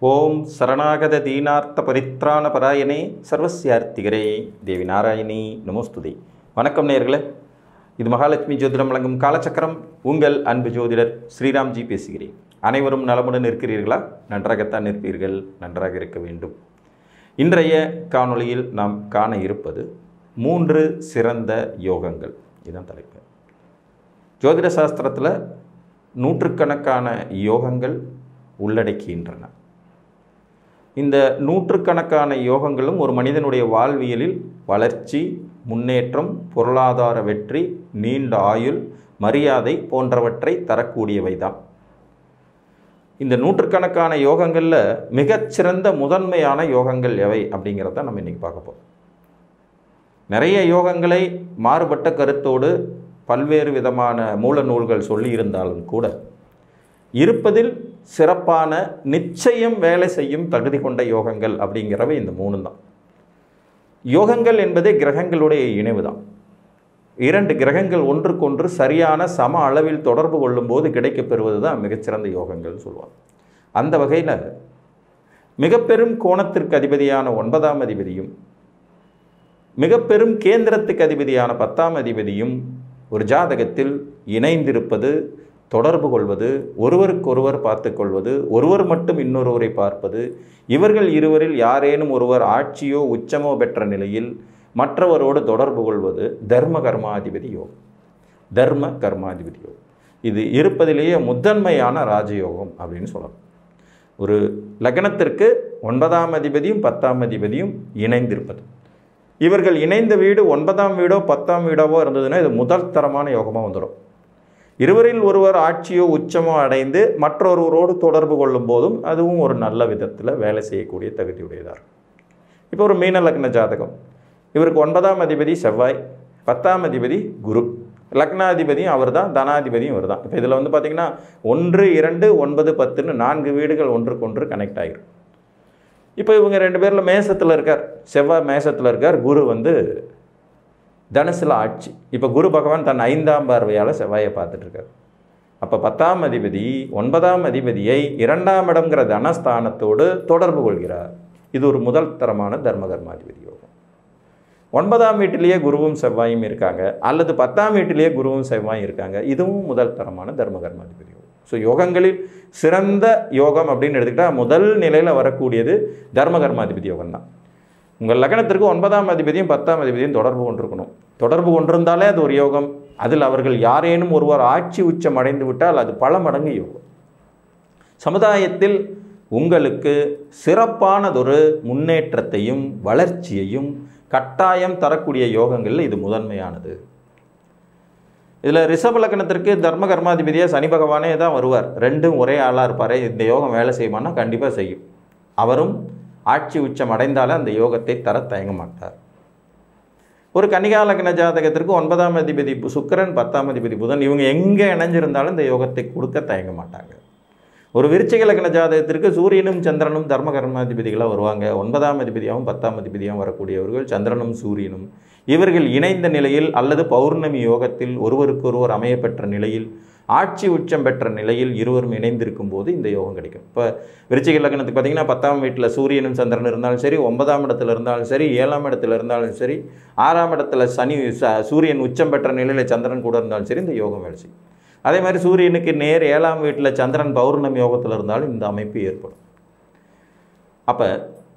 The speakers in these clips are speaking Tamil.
ஓம் சரணாகத தீனார்த்த பரித்ராண பராயணே சர்வஸ்யார்த்திகரே தேவி நாராயணி நமோஸ்துதே. வணக்கம் நேயர்களே, இது மகாலட்சுமி ஜோதிடம் வழங்கும் காலச்சக்கரம். உங்கள் அன்பு ஜோதிடர் ஸ்ரீராம்ஜி பேசுகிறேன். அனைவரும் நலமுடன் இருக்கிறீர்களா? நன்றாகத்தான் இருப்பீர்கள், நன்றாக இருக்க வேண்டும். இன்றைய காணொளியில் நாம் காண இருப்பது 3 சிறந்த யோகங்கள். இதுதான் தலைப்பு. ஜோதிட சாஸ்திரத்தில் நூற்றுக்கணக்கான யோகங்கள் உள்ளடக்கின்றன. இந்த நூற்றுக்கணக்கான யோகங்களும் ஒரு மனிதனுடைய வாழ்வியலில் வளர்ச்சி, முன்னேற்றம், பொருளாதார வெற்றி, நீண்ட ஆயுள், மரியாதை போன்றவற்றை தரக்கூடியவை தான். இந்த நூற்றுக்கணக்கான யோகங்களில் மிகச்சிறந்த முதன்மையான யோகங்கள் எவை அப்படிங்கிறத நம்ம இன்றைக்கி பார்க்க போகிறோம். நிறைய யோகங்களை மாறுபட்ட கருத்தோடு பல்வேறு விதமான மூல நூல்கள் சொல்லி இருந்தாலும் கூட இருப்பதில் சிறப்பான நிச்சயம் வேலை செய்யும் தகுதி கொண்ட யோகங்கள் அப்படிங்கிறவை இந்த 3 தான். யோகங்கள் என்பதே கிரகங்களுடைய இணைவு தான். 2 கிரகங்கள் ஒன்றுக்கொன்று சரியான சம அளவில் தொடர்பு கொள்ளும்போது கிடைக்கப்பெறுவது தான் மிகச்சிறந்த யோகங்கள் சொல்லுவாங்க. அந்த வகையில் மிக பெரும் கோணத்திற்கு அதிபதியான 9ஆம் அதிபதியும் மிக பெரும் கேந்திரத்துக்கு அதிபதியான 10ஆம் அதிபதியும் ஒரு ஜாதகத்தில் இணைந்திருப்பது, தொடர்பு கொள்வது, ஒருவருக்கொருவர் பார்த்து கொள்வது, ஒருவர் மட்டும் இன்னொருவரை பார்ப்பது, இவர்கள் இருவரில் யாரேனும் ஒருவர் ஆட்சியோ உச்சமோ பெற்ற நிலையில் மற்றவரோடு தொடர்பு கொள்வது தர்ம கர்மாதிபதி யோகம். தர்ம கர்மாதிபதி யோகம் இது இருப்பதிலேயே முதன்மையான ராஜயோகம் அப்படின்னு சொல்லலாம். ஒரு லக்னத்திற்கு 9ஆம் அதிபதியும் 10ஆம் அதிபதியும் இணைந்திருப்பது, இவர்கள் இணைந்த வீடு 9ஆம் வீடோ 10ஆம் வீடோவோ இருந்ததுன்னா இது முதல் தரமான யோகமாக வந்துடும். இருவரில் ஒருவர் ஆட்சியோ உச்சமோ அடைந்து மற்றொருவரோடு தொடர்பு கொள்ளும் போதும் அதுவும் ஒரு நல்ல விதத்தில் வேலை செய்யக்கூடிய தகுதியுடையதாக இருக்கும். இப்போ ஒரு மீன லக்ன ஜாதகம், இவருக்கு 9ஆம் அதிபதி செவ்வாய், 10ஆம் அதிபதி குரு, லக்னாதிபதியும் அவர் தான், தனாதிபதியும் அவர் தான். இப்போ இதில் வந்து பார்த்திங்கன்னா 1, 2, 9, 10ன்னு 4 வீடுகள் ஒன்றுக்கொன்று கனெக்ட் ஆகிரும். இப்போ இவங்க 2 பேரில் மேசத்தில் இருக்கார், செவ்வாய் மேசத்தில் இருக்கார், குரு வந்து தனுசில் ஆட்சி. இப்போ குரு பகவான் தன் 5ஆம் பார்வையால் செவ்வாயை பார்த்துட்ருக்கார். அப்போ 10ஆம் அதிபதி 9ஆம் அதிபதியை 2ஆம் இடம்ங்கிற தனஸ்தானத்தோடு தொடர்பு கொள்கிறார். இது ஒரு முதல் தரமான தர்மகர்மாதிபதி யோகம். 9ஆம் வீட்டிலேயே குருவும் செவ்வாயும் இருக்காங்க, அல்லது 10ஆம் வீட்டிலேயே குருவும் செவ்வாயும் இருக்காங்க. இதுவும் முதல் தரமான தர்மகர்மாதிபதி யோகம். ஸோ யோகங்களில் சிறந்த யோகம் அப்படின்னு எடுத்துக்கிட்டால் முதல் நிலையில் வரக்கூடியது தர்மகர்மாதிபதி யோகம் தான். உங்கள் லக்னத்திற்கு 9ஆம் அதிபதியும் 10ஆம் அதிபதியும் தொடர்பு கொண்டிருக்கணும். தொடர்பு கொண்டிருந்தாலே அது ஒரு யோகம். அதில் அவர்கள் யாரேனும் ஒருவர் ஆட்சி உச்சம் அடைந்து விட்டால் அது பல மடங்கு யோகம். சமுதாயத்தில் உங்களுக்கு சிறப்பானதொரு முன்னேற்றத்தையும் வளர்ச்சியையும் கட்டாயம் தரக்கூடிய யோகங்களில் இது முதன்மையானது. இதில் ரிஷப லக்னத்திற்கு தர்ம கர்மாதிபதியாக சனி பகவானே தான் வருவார். ரெண்டும் ஒரே ஆளாக இருப்பார். இந்த யோகம் வேலை செய்யுமானா கண்டிப்பாக செய்யும். அவரும் ஆட்சி உச்சம் அடைந்தாலே அந்த யோகத்தை தர தயங்க மாட்டார். ஒரு கன்னிகா லக்ன ஜாதகத்திற்கு 9ஆம் அதிபதி சுக்கிரன், 10ஆம் அதிபதி புதன், இவங்க எங்கே இணைஞ்சிருந்தாலும் இந்த யோகத்தை கொடுக்க தயங்க மாட்டாங்க. ஒரு விருச்சிக லக்ன ஜாதகத்திற்கு சூரியனும் சந்திரனும் தர்ம கர்மாதிபதிகளாக வருவாங்க. 9ஆம் அதிபதியாகவும் 10ஆம் அதிபதியாகவும் வரக்கூடியவர்கள் சந்திரனும் சூரியனும் இவர்கள் இணைந்த நிலையில் அல்லது பௌர்ணமி யோகத்தில் ஒருவருக்கொருவர் அமையப்பெற்ற நிலையில் ஆட்சி உச்சம் பெற்ற நிலையில் இருவரும் இணைந்திருக்கும் போது இந்த யோகம் கிடைக்கும். இப்போ விருச்சிக லக்னத்துக்கு பார்த்திங்கன்னா 10ஆம் வீட்டில் சூரியனும் சந்திரன் இருந்தாலும் சரி, 9ஆம் இடத்துல இருந்தாலும் சரி, 7ஆம் இடத்துல இருந்தாலும் சரி, 6ஆம் இடத்துல சூரியன் உச்சம் பெற்ற நிலையில் சந்திரன் கூட இருந்தாலும் சரி, இந்த யோகம் வேலை செய்யும். அதே மாதிரி சூரியனுக்கு நேர் 7ஆம் வீட்டில் சந்திரன் பௌர்ணமி யோகத்தில் இருந்தாலும் இந்த அமைப்பு ஏற்படும். அப்போ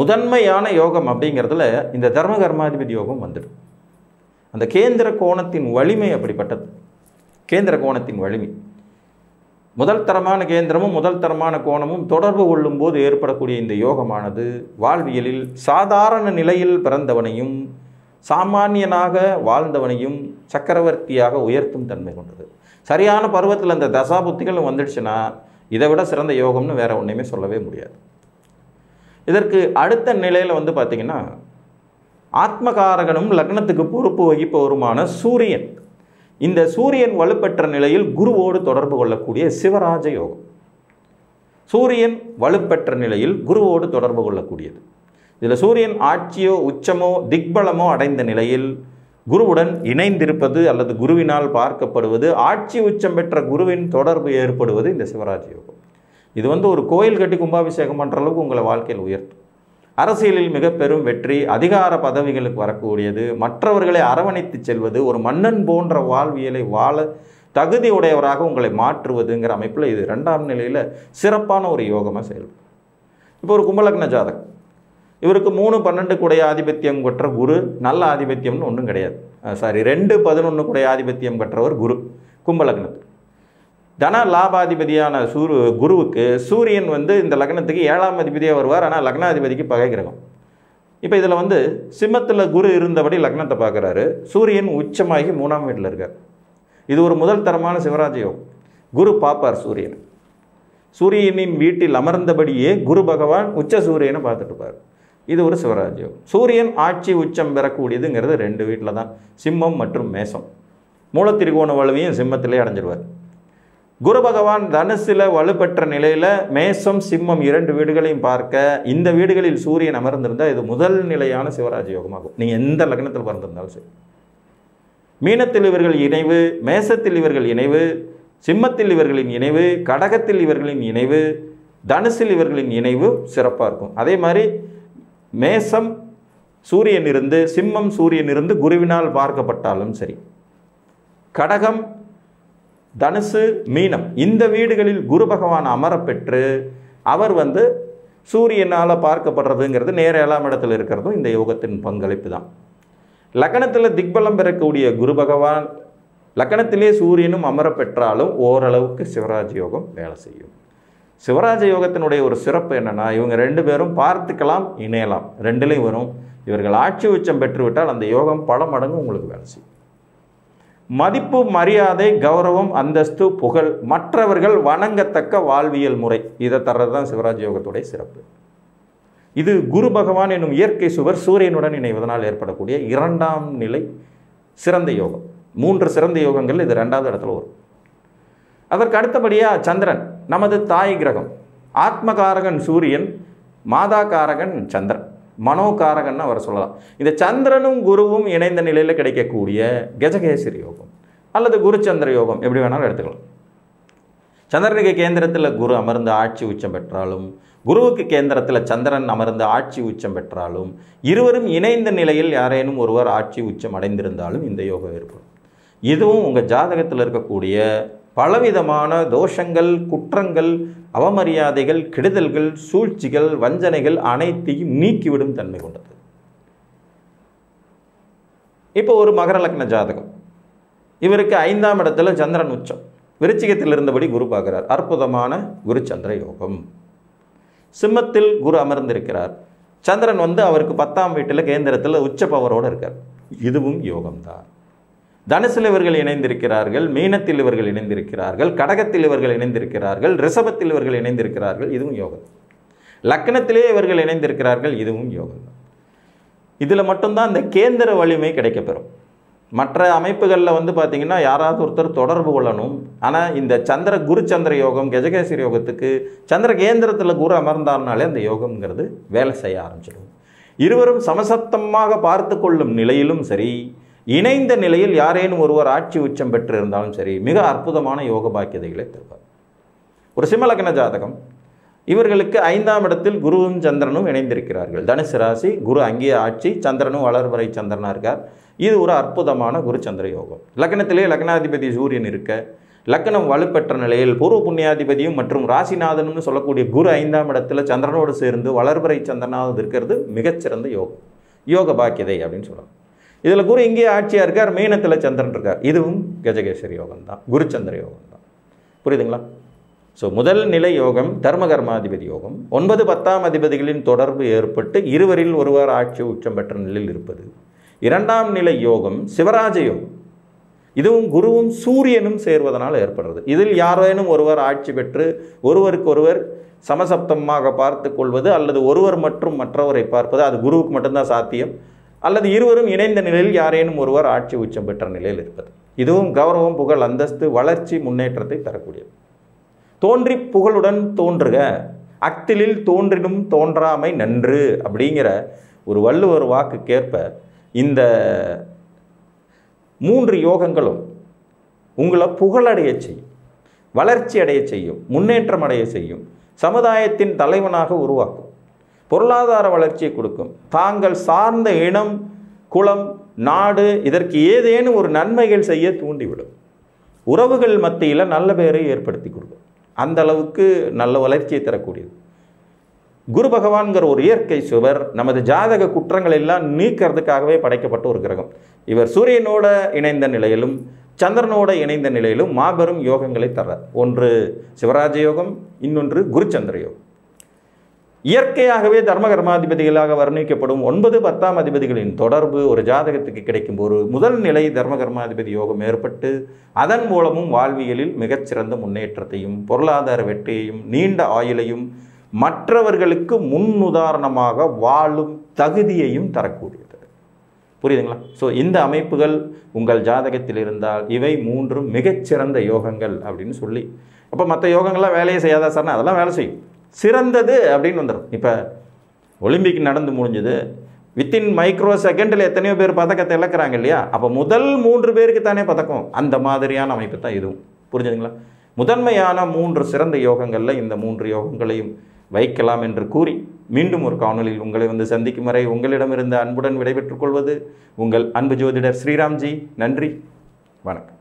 முதன்மையான யோகம் அப்படிங்கிறதுல இந்த தர்ம கர்மாதிபதி யோகம் வந்துடும். அந்த கேந்திர கோணத்தின் வலிமை அப்படிப்பட்டது. கேந்திர கோணத்தின் வலிமை, முதல் தரமான கேந்திரமும் முதல் தரமான கோணமும் தொடர்பு கொள்ளும் போது ஏற்படக்கூடிய இந்த யோகமானது வாழ்வியலில் சாதாரண நிலையில் பிறந்தவனையும் சாமானியனாக வாழ்ந்தவனையும் சக்கரவர்த்தியாக உயர்த்தும் தன்மை கொண்டது. சரியான பருவத்தில் அந்த தசாபுத்திகளும் வந்துடுச்சுன்னா இதை விட சிறந்த யோகம்னு வேற ஒன்றையுமே சொல்லவே முடியாது. இதற்கு அடுத்த நிலையில் வந்து பார்த்திங்கன்னா ஆத்மகாரகனும் லக்னத்துக்கு பொறுப்பு வகிப்பவருமான சூரியன், இந்த சூரியன் வலுப்பெற்ற நிலையில் குருவோடு தொடர்பு கொள்ளக்கூடிய சிவராஜ யோகம். சூரியன் வலுப்பெற்ற நிலையில் குருவோடு தொடர்பு கொள்ளக்கூடியது. இதில் சூரியன் ஆட்சியோ உச்சமோ திக்பலமோ அடைந்த நிலையில் குருவுடன் இணைந்திருப்பது அல்லது குருவினால் பார்க்கப்படுவது, ஆட்சி உச்சம் பெற்ற குருவின் தொடர்பு ஏற்படுவது இந்த சிவராஜ யோகம். இது ஒரு கோயில் கட்டி கும்பாபிஷேகம் பண்ணுற அளவுக்கு உங்களை வாழ்க்கையில் உயர்த்தும். அரசியலில் மிக பெரும் வெற்றி, அதிகார பதவிகளுக்கு வரக்கூடியது, மற்றவர்களை அரவணைத்து செல்வது, ஒரு மன்னன் போன்ற வாழ்வியலை வாழ தகுதி உடையவராக உங்களை மாற்றுவதுங்கிற அமைப்பில் இது 2ஆம் நிலையில் சிறப்பான ஒரு யோகமாக செயல்படும். இப்போ ஒரு கும்பலக்ன ஜாதகம், இவருக்கு 3-12 கூடைய ஆதிபத்தியம் பெற்ற குரு, நல்ல ஆதிபத்தியம்னு ஒன்றும் கிடையாது. 2-11 கூடைய ஆதிபத்தியம் பெற்றவர் குரு கும்பலக்னத்துக்கு. தன லாபாதிபதியான குருவுக்கு சூரியன் இந்த லக்னத்துக்கு 7ஆம் அதிபதியாக வருவார். ஆனால் லக்னாதிபதிக்கு பகை கிரகம். இப்போ இதில் சிம்மத்தில் குரு இருந்தபடி லக்னத்தை பார்க்குறாரு. சூரியன் உச்சமாகி 3ஆம் வீட்டில் இருக்கார். இது ஒரு முதல் தரமான சிவராஜ யோகம். குரு பார்ப்பார் சூரியன். சூரியனின் வீட்டில் அமர்ந்தபடியே குரு பகவான் உச்ச சூரியனை பார்த்துட்டு இருப்பார். இது ஒரு சிவராஜ யோகம். சூரியன் ஆட்சி உச்சம் பெறக்கூடியதுங்கிறது 2 வீட்டில் தான், சிம்மம் மற்றும் மேசம். மூலத்திரிகோண வலுவையும் சிம்மத்திலே அடைஞ்சிருவார். குரு பகவான் தனுசில் வலுப்பெற்ற நிலையில் மேசம் சிம்மம் 2 வீடுகளையும் பார்க்க, இந்த வீடுகளில் சூரியன் அமர்ந்திருந்தால் இது முதல் நிலையான சிவராஜ யோகமாகும். நீங்கள் எந்த லக்னத்தில் பிறந்திருந்தாலும் சரி. மீனத்தில் இவர்கள் இணைவு, மேசத்தில் இவர்கள் இணைவு, சிம்மத்தில் இவர்களின் இணைவு, கடகத்தில் இவர்களின் இணைவு, தனுசில் இவர்களின் இணைவு சிறப்பாக இருக்கும். அதே மாதிரி மேசம் சூரியன் இருந்து, சிம்மம் சூரியன் இருந்து குருவினால் பார்க்கப்பட்டாலும் சரி, கடகம், தனுசு, மீனம் இந்த வீடுகளில் குரு பகவான் அமரப்பெற்று அவர் சூரியனால் பார்க்கப்படுறதுங்கிறது நேர 7ஆம் இடத்தில் இருக்கிறதும் இந்த யோகத்தின் பங்களிப்பு தான். லக்னத்தில் திக்பலம் பெறக்கூடிய குரு பகவான் லக்னத்திலே சூரியனும் அமரப்பெற்றாலும் ஓரளவுக்கு சிவராஜ யோகம் வேலை செய்யும். சிவராஜ யோகத்தினுடைய ஒரு சிறப்பு என்னென்னா, இவங்க 2 பேரும் பார்த்துக்கலாம், இணையலாம், 2லையும் வரும். இவர்கள் ஆட்சி உச்சம் பெற்றுவிட்டால் அந்த யோகம் பல மடங்கு உங்களுக்கு வேலை செய்யும். மதிப்பு, மரியாதை, கௌரவம், அந்தஸ்து, புகழ், மற்றவர்கள் வணங்கத்தக்க வாழ்வியல் முறை, இதை தர்றது தான் சிவராஜ யோகத்துடைய சிறப்பு. இது குரு பகவான் என்னும் இயற்கை சுவர் சூரியனுடன் இணைவதனால் ஏற்படக்கூடிய 2ஆம் நிலை சிறந்த யோகம். 3 சிறந்த யோகங்கள் இது 2வது இடத்துல வரும். அதற்கு அடுத்தபடியாக சந்திரன், நமது தாய் கிரகம். ஆத்மகாரகன் சூரியன், மாதாகாரகன் சந்திரன், மனோகாரகன்னு அவர் சொல்லலாம். இந்த சந்திரனும் குருவும் இணைந்த நிலையில் கிடைக்கக்கூடிய கஜகேசரி யோகம் அல்லது குருச்சந்திர யோகம் எப்படி வேணாலும் எடுத்துக்கலாம். சந்திரனுக்கு கேந்திரத்தில் குரு அமர்ந்து ஆட்சி உச்சம் பெற்றாலும், குருவுக்கு கேந்திரத்தில் சந்திரன் அமர்ந்து ஆட்சி உச்சம் பெற்றாலும், இருவரும் இணைந்த நிலையில் யாரேனும் ஒருவர் ஆட்சி உச்சம் அடைந்திருந்தாலும் இந்த யோகம் ஏற்படும். இதுவும் உங்கள் ஜாதகத்தில் இருக்கக்கூடிய பலவிதமான தோஷங்கள், குற்றங்கள், அவமரியாதைகள், கெடுதல்கள், சூழ்ச்சிகள், வஞ்சனைகள் அனைத்தையும் நீக்கிவிடும் தன்மை கொண்டது. இப்போ ஒரு மகர லக்ன ஜாதகம், இவருக்கு 5ஆம் இடத்துல சந்திரன் உச்சம், விருச்சிகத்தில் இருந்தபடி குரு பார்க்கிறார். அற்புதமான குரு சந்திர யோகம். சிம்மத்தில் குரு அமர்ந்திருக்கிறார். சந்திரன் அவருக்கு 10ஆம் வீட்டில் கேந்திரத்தில் உச்ச பவரோடு இருக்கார். இதுவும் யோகம்தான். தனுசில் இவர்கள் இணைந்திருக்கிறார்கள், மீனத்தில் இவர்கள் இணைந்திருக்கிறார்கள், கடகத்தில் இவர்கள் இணைந்திருக்கிறார்கள், ரிஷபத்தில் இவர்கள் இணைந்திருக்கிறார்கள், இதுவும் யோகம். லக்னத்திலே இவர்கள் இணைந்திருக்கிறார்கள், இதுவும் யோகம். இதில் மட்டும்தான் அந்த கேந்திர வலிமை கிடைக்கப்பெறும். மற்ற அமைப்புகளில் பார்த்தீங்கன்னா யாராவது ஒருத்தர் தொடர்பு கொள்ளணும். ஆனால் இந்த குரு சந்திர யோகம், கஜகேசரி யோகத்துக்கு சந்திர கேந்திரத்தில் குரு அமர்ந்தால்னாலே அந்த யோகம்ங்கிறது வேலை செய்ய ஆரம்பிச்சிடும். இருவரும் சமசப்தமாக பார்த்து கொள்ளும் நிலையிலும் சரி, இணைந்த நிலையில் யாரேனும் ஒருவர் ஆட்சி உச்சம் பெற்று இருந்தாலும் சரி, மிக அற்புதமான யோக பாக்கியதைகளை தருவார். ஒரு சிம்மலக்ன ஜாதகம், இவர்களுக்கு 5ஆம் இடத்தில் குருவும் சந்திரனும் இணைந்திருக்கிறார்கள். தனுசு ராசி, குரு அங்கேயே ஆட்சி, சந்திரனும் வளர்வரை சந்திரனாக இருக்கார். இது ஒரு அற்புதமான குரு சந்திர யோகம். லக்னத்திலே லக்னாதிபதி சூரியன் இருக்க, லக்னம் வலுப்பெற்ற நிலையில் பூர்வ புண்ணியாதிபதியும் மற்றும் ராசிநாதனும் சொல்லக்கூடிய குரு 5ஆம் இடத்துல சந்திரனோடு சேர்ந்து வளர்வரை சந்திரனாவது இருக்கிறது மிகச்சிறந்த யோகம், யோக பாக்கியதை அப்படின்னு சொல்லலாம். இதில் குரு இங்கே ஆட்சியாக இருக்கார், மீனத்தில் சந்திரன் இருக்கார். இதுவும் கஜகேசரி யோகம் தான், குருச்சந்திர யோகம் தான். புரியுதுங்களா? ஸோ முதல் நிலை யோகம் தர்மகர்மாதிபதி யோகம். 9, 10ஆம் அதிபதிகளின் தொடர்பு ஏற்பட்டு இருவரில் ஒருவர் ஆட்சி உச்சம் பெற்ற நிலையில் இருப்பது. 2ஆம் நிலை யோகம் சிவராஜ யோகம். இதுவும் குருவும் சூரியனும் சேர்வதனால் ஏற்படுறது. இதில் யாரேனும் ஒருவர் ஆட்சி பெற்று ஒருவருக்கொருவர் சமசப்தமாக பார்த்து கொள்வது, அல்லது ஒருவர் மற்றும் மற்றவரை பார்ப்பது, அது குருவுக்கு மட்டும்தான் சாத்தியம். அல்லது இருவரும் இணைந்த நிலையில் யாரேனும் ஒருவர் ஆட்சி உச்சம் பெற்ற நிலையில் இருப்பது. இதுவும் கௌரவம், புகழ், அந்தஸ்து, வளர்ச்சி, முன்னேற்றத்தை தரக்கூடியது. தோன்றி புகழுடன் தோன்றுக, அக்திலில் தோன்றினும் தோன்றாமை நன்று அப்படிங்கிற ஒரு வள்ளுவர் வாக்குக்கேற்ப இந்த 3 யோகங்களும் உங்களை புகழடைய செய்யும், வளர்ச்சி அடைய செய்யும், முன்னேற்றம் அடைய செய்யும், சமுதாயத்தின் தலைவனாக உருவாக்கும், பொருளாதார வளர்ச்சியை கொடுக்கும், தாங்கள் சார்ந்த இனம், குலம், நாடு இதற்கு ஏதேனும் ஒரு நன்மைகள் செய்ய தூண்டிவிடும், உறவுகள் மத்தியில் நல்ல பெயரை ஏற்படுத்தி கொடுக்கும். அந்த அளவுக்கு நல்ல வளர்ச்சியை தரக்கூடியது. குரு பகவான்கிற ஒரு இயற்கை சுவர் நமது ஜாதக குற்றங்கள் எல்லாம் நீக்கிறதுக்காகவே படைக்கப்பட்ட ஒரு கிரகம். இவர் சூரியனோட இணைந்த நிலையிலும் சந்திரனோட இணைந்த நிலையிலும் மாபெரும் யோகங்களை தர்றார். ஒன்று சிவராஜ யோகம், இன்னொன்று குருச்சந்திர யோகம். இயற்கையாகவே தர்ம கர்மாதிபதிகளாக வர்ணிக்கப்படும் 9, 10ஆம் அதிபதிகளின் தொடர்பு ஒரு ஜாதகத்துக்கு கிடைக்கும் ஒரு முதல் நிலை தர்ம கர்மாதிபதி யோகம் ஏற்பட்டு அதன் மூலமும் வாழ்வியலில் மிகச்சிறந்த முன்னேற்றத்தையும் பொருளாதார வெற்றியையும் நீண்ட ஆயுளையும் மற்றவர்களுக்கு முன்னுதாரணமாக வாழும் தகுதியையும் தரக்கூடியது. புரியுதுங்களா? ஸோ இந்த அமைப்புகள் உங்கள் ஜாதகத்தில் இருந்தால் இவை 3 மிகச்சிறந்த யோகங்கள் அப்படின்னு சொல்லி, அப்போ மற்ற யோகங்கள்லாம் வேலையை செய்யாதா சார்னா அதெல்லாம் வேலை செய்யும். சிறந்தது அப்படின்னு வந்துடும். இப்போ ஒலிம்பிக் நடந்து முடிஞ்சது, வித்தின் மைக்ரோ செகண்டில் எத்தனையோ பேர் பதக்கத்தை இழக்கிறாங்க இல்லையா? அப்போ முதல் 3 பேருக்கு தானே பதக்கம். அந்த மாதிரியான அமைப்பு தான் இதுவும். புரிஞ்சுதுங்களா? முதன்மையான 3 சிறந்த யோகங்களில் இந்த 3 யோகங்களையும் வைக்கலாம் என்று கூறி மீண்டும் ஒரு காணொலியில் உங்களை வந்து சந்திக்கும் வரை உங்களிடமிருந்து அன்புடன் விடைபெற்றுக் கொள்வது உங்கள் அன்பு ஜோதிடர் ஸ்ரீராம்ஜி. நன்றி, வணக்கம்.